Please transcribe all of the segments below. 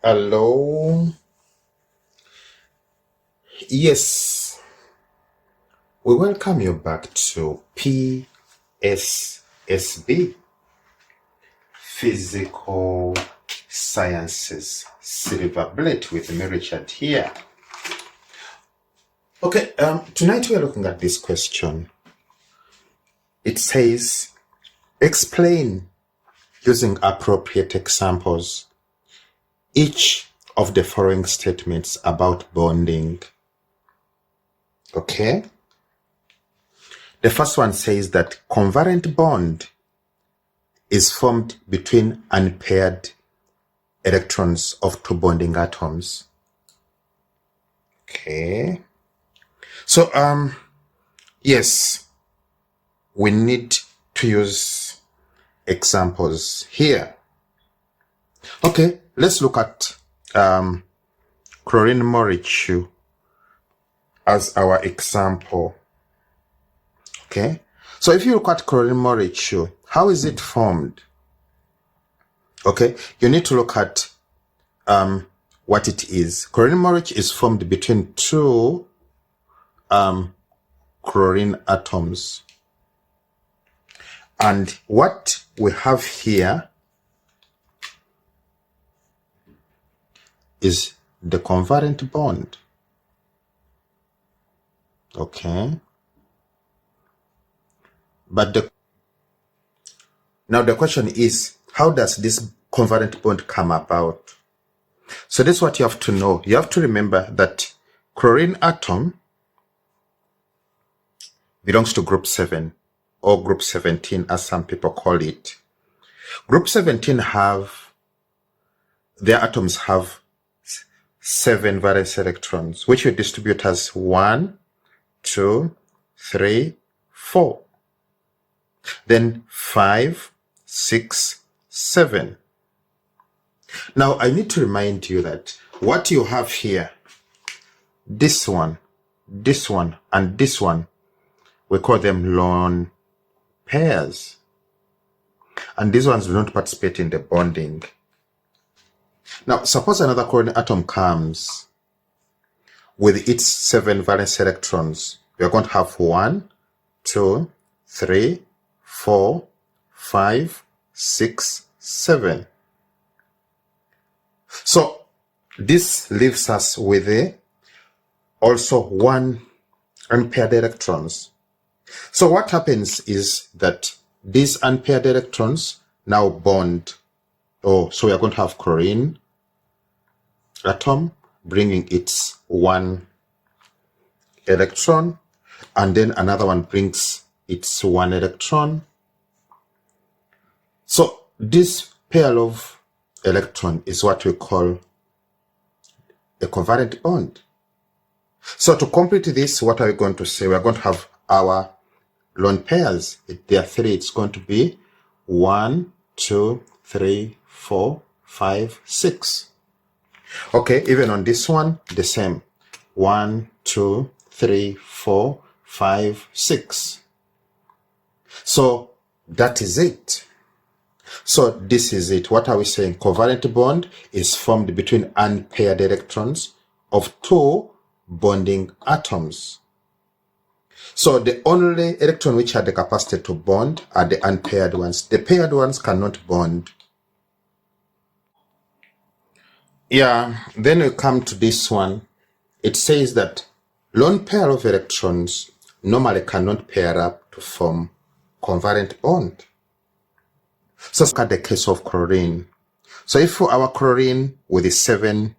Hello. Yes, we welcome you back to PSSB, Physical Sciences Silver Bullet, with me, Richard, here. Okay, tonight we are looking at this question. It says, explain using appropriate examples each of the following statements about bonding. Okay? The first one says that covalent bond is formed between unpaired electrons of two bonding atoms. Okay. So, yes, we need to use examples here. Okay, let's look at chlorine molecule as our example. Okay, so if you look at chlorine molecule, how is it formed? Okay, you need to look at what it is. Chlorine molecule is formed between two chlorine atoms. And what we have here is the covalent bond. Okay. But now the question is, how does this covalent bond come about? So this is what you have to know. You have to remember that chlorine atom belongs to group 7 or group 17, as some people call it. Group 17 their atoms have 7 valence electrons, which we distribute as 1, 2, 3, 4. Then 5, 6, 7. Now I need to remind you that what you have here, this one, and this one, we call them lone pairs. And these ones do not participate in the bonding. Now, suppose another chlorine atom comes with its 7 valence electrons. We are going to have 1, 2, 3, 4, 5, 6, 7. So this leaves us with also 1 unpaired electrons. So what happens is that these unpaired electrons now bond. So we are going to have chlorine atom bringing its 1 electron, and then another one brings its 1 electron. So this pair of electron is what we call a covalent bond. So to complete this, what are we going to say? We are going to have our lone pairs. If there are 3, it's going to be 1, 2, 3, 4, 5, 6. Okay, even on this one, the same. 1, 2, 3, 4, 5, 6. So that is it. So this is it. What are we saying? Covalent bond is formed between unpaired electrons of 2 bonding atoms. So the only electron which have the capacity to bond are the unpaired ones. The paired ones cannot bond. Yeah, then we come to this one. It says that lone pair of electrons normally cannot pair up to form covalent bond. So look at the case of chlorine. So if for our chlorine with the 7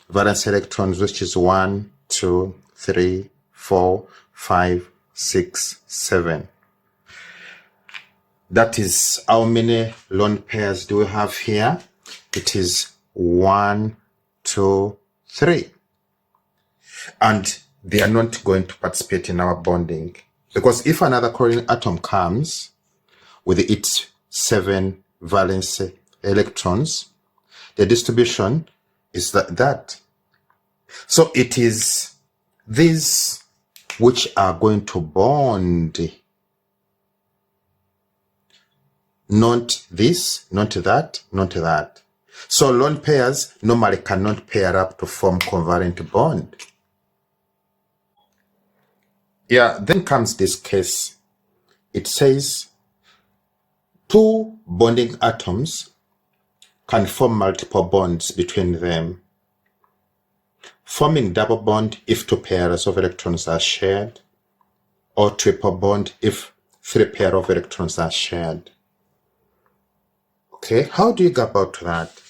valence electrons, which is 1, 2, 3, 4, 5, 6, 7. That is how many lone pairs do we have here? It is 1, 2, 3. And they are not going to participate in our bonding. Because if another chlorine atom comes with its 7 valence electrons, the distribution is that. So it is these which are going to bond. Not this, not that, not that. So lone pairs normally cannot pair up to form covalent bond. Yeah, then comes this case. It says two bonding atoms can form multiple bonds between them, forming double bond if two pairs of electrons are shared, or triple bond if three pairs of electrons are shared. Okay, how do you go about that?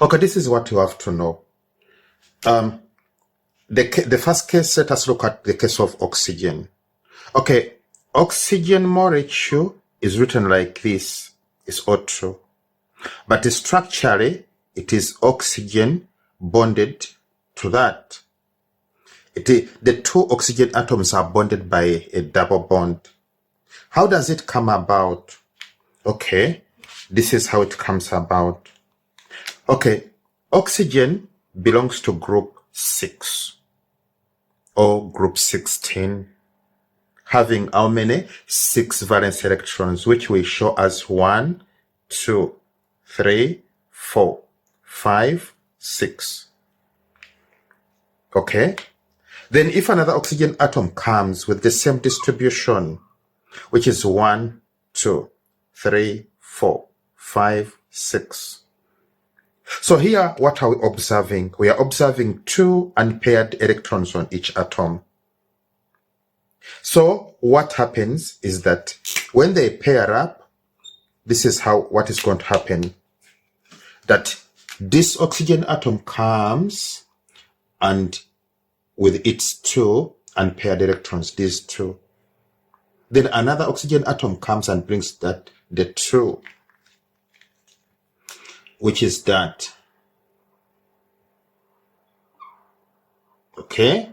Okay, this is what you have to know. The first case, let us look at the case of oxygen. Okay, oxygen molecule is written like this, is O2. But structurally, it is oxygen bonded to that. The two oxygen atoms are bonded by a double bond. How does it come about? Okay, this is how it comes about. Okay, oxygen belongs to group 6 or group 16, having how many? 6 valence electrons, which we show as 1, 2, 3, 4, 5, 6. Okay? Then if another oxygen atom comes with the same distribution, which is 1, 2, 3, 4, 5, 6. So here, what are we observing? We are observing 2 unpaired electrons on each atom. So what happens is that when they pair up, this is what is going to happen. That this oxygen atom comes and with its 2 unpaired electrons, these 2. Then another oxygen atom comes and brings the 2, which is that. Okay?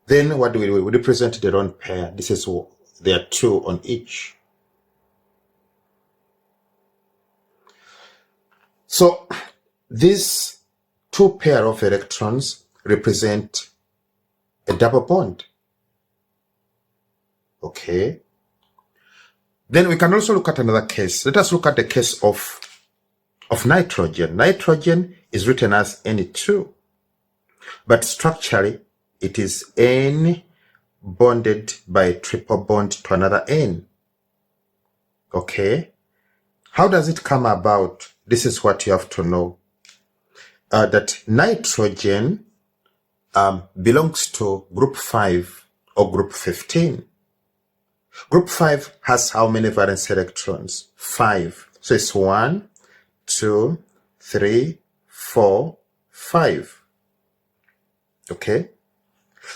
Then what do we do? We represent the lone pair. This is, there are 2 on each. So these 2 pair of electrons represent a double bond. Okay. Then we can also look at another case. Let us look at the case of nitrogen. Nitrogen is written as N2, but structurally it is N bonded by a triple bond to another N. Okay. How does it come about? This is what you have to know. That nitrogen belongs to group 5 or group 15. Group 5 has how many valence electrons? 5. So it's 1, 2, 3, 4, 5. Okay?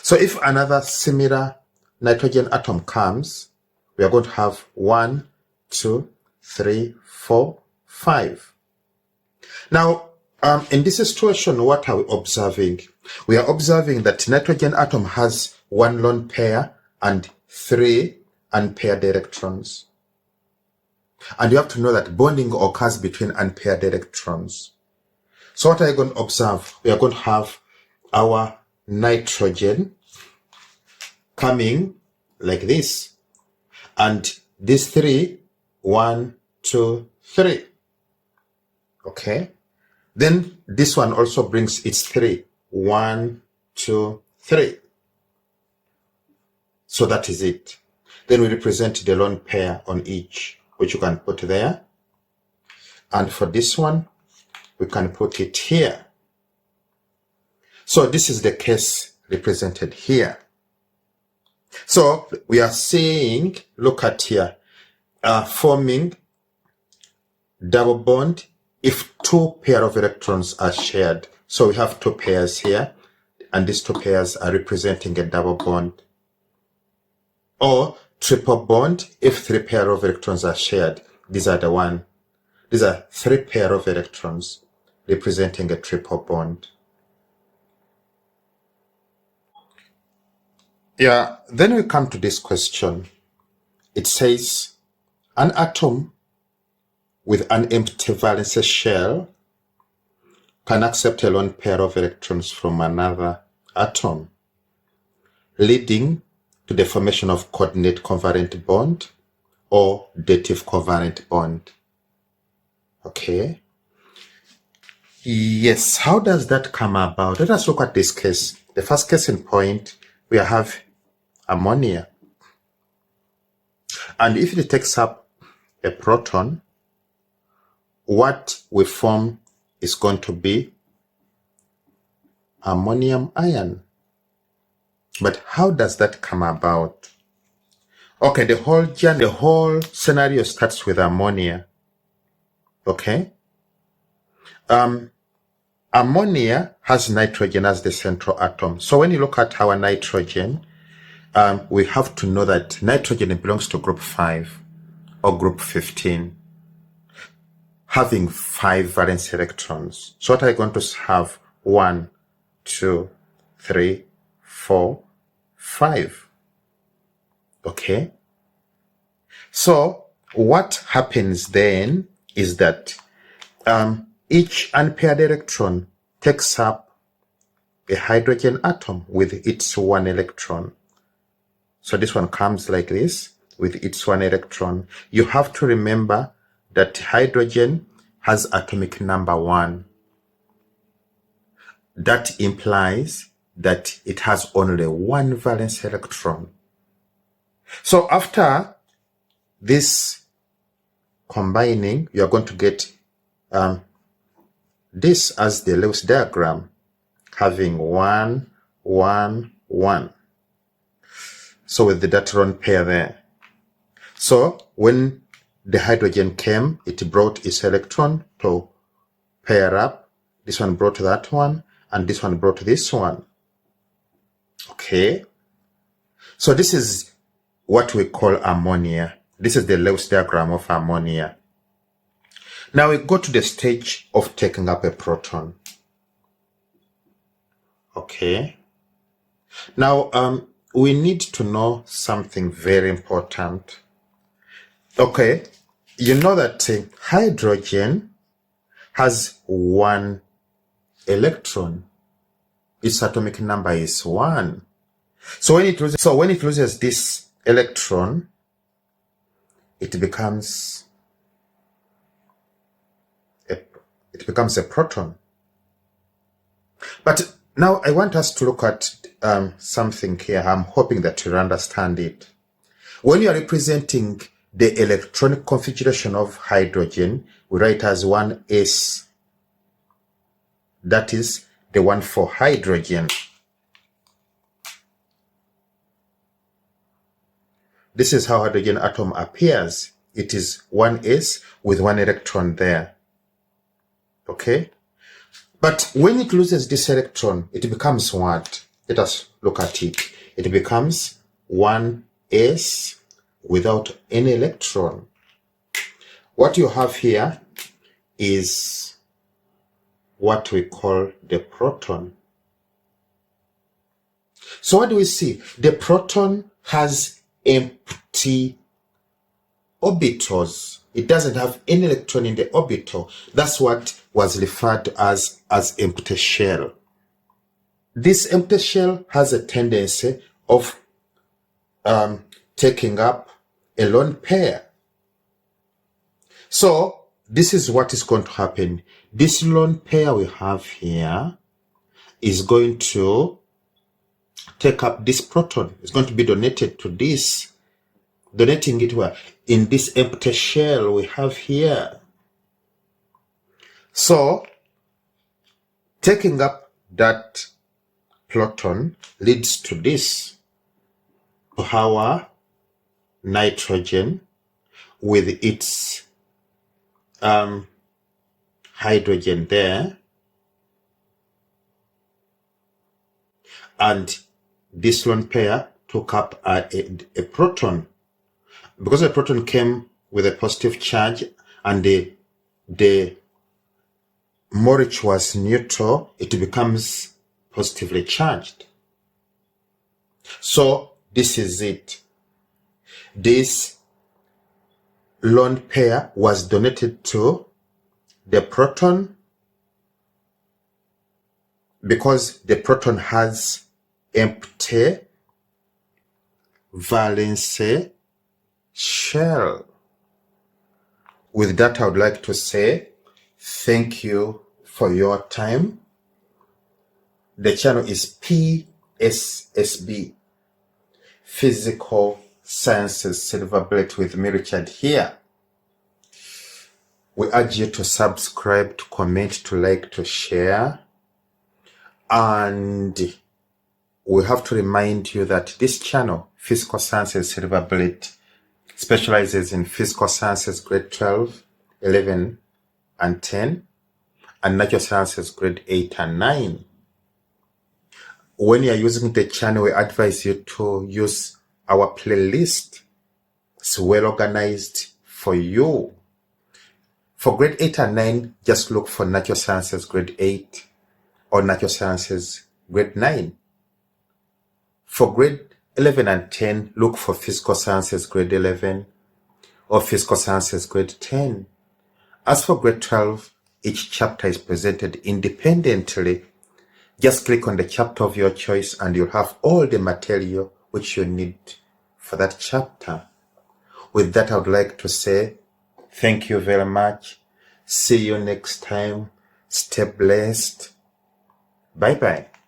So if another similar nitrogen atom comes, we are going to have 1, 2, 3, 4, 5. Now, in this situation, what are we observing? We are observing that nitrogen atom has 1 lone pair and 3 unpaired electrons. And you have to know that bonding occurs between unpaired electrons. So what are you going to observe? We are going to have our nitrogen coming like this. And these 3, 1, 2, 3. Okay. Then this one also brings its 3. 1, 2, 3. So that is it. Then we represent the lone pair on each, which you can put there. And for this one, we can put it here. So this is the case represented here. So we are saying, look at here, forming double bond if 2 pair of electrons are shared. So we have 2 pairs here, and these 2 pairs are representing a double bond. Or triple bond if 3 pair of electrons are shared. These are 3 pair of electrons representing a triple bond. Yeah, then we come to this question. It says an atom with an empty valence shell can accept a lone pair of electrons from another atom, leading to the formation of coordinate covalent bond or dative covalent bond. Okay. Yes, how does that come about? Let us look at this case. The first case in point, we have ammonia. And if it takes up a proton, what we form is going to be ammonium ion. But how does that come about? Okay, the whole scenario starts with ammonia. Okay. Ammonia has nitrogen as the central atom. So when you look at our nitrogen, we have to know that nitrogen belongs to group 5 or group 15, having 5 valence electrons. So what are you going to have? 1, 2, 3, 4, 5. Okay. So what happens then is that each unpaired electron takes up a hydrogen atom with its 1 electron. So this one comes like this with its 1 electron. You have to remember that hydrogen has atomic number 1. That implies that it has only 1 valence electron. So after this combining, you are going to get this as the Lewis diagram, having 1, 1, 1. So with the deuteron pair there. So when the hydrogen came, it brought its electron to pair up. This one brought that one, and this one brought this one. Okay. So this is what we call ammonia. This is the Lewis diagram of ammonia. Now we go to the stage of taking up a proton. Okay. Now we need to know something very important. Okay. You know that hydrogen has 1 electron. Its atomic number is 1. So when it loses this electron, it becomes a proton. But now I want us to look at something here. I'm hoping that you'll understand it. When you are representing the electronic configuration of hydrogen, we write as 1s. That is the one for hydrogen. This is how hydrogen atom appears. It is 1s with 1 electron there. Okay? But when it loses this electron, it becomes what? Let us look at it. It becomes 1s without any electron. What you have here is what we call the proton. So what do we see? The proton has empty orbitals. It doesn't have any electron in the orbital. That's what was referred to as empty shell. This empty shell has a tendency of taking up a lone pair. So this is what is going to happen. This lone pair we have here is going to take up this proton. It's going to be donated to this. Donating it where? In this empty shell we have here. So taking up that proton leads to this, to our nitrogen with its hydrogen there, and this lone pair took up a proton. Because the proton came with a positive charge and the molecule was neutral, it becomes positively charged. So this is it. This lone pair was donated to the proton because the proton has empty valence shell. With that, I would like to say thank you for your time. The channel is PSSB, Physical Sciences Silver Bullet, with me, Richard, here. We urge you to subscribe, to comment, to like, to share. And we have to remind you that this channel, Physical Sciences Silver Bullet, specializes in physical sciences grade 12, 11, and 10, and natural sciences grade 8 and 9. When you are using the channel, we advise you to use our playlist. It's well organized for you. For grade 8 and 9, just look for natural sciences grade 8 or natural sciences grade 9. For grade 11 and 10, look for physical sciences grade 11 or physical sciences grade 10. As for grade 12, each chapter is presented independently. Just click on the chapter of your choice and you'll have all the material which you need for that chapter. With that, I would like to say thank you very much. See you next time. Stay blessed. Bye-bye.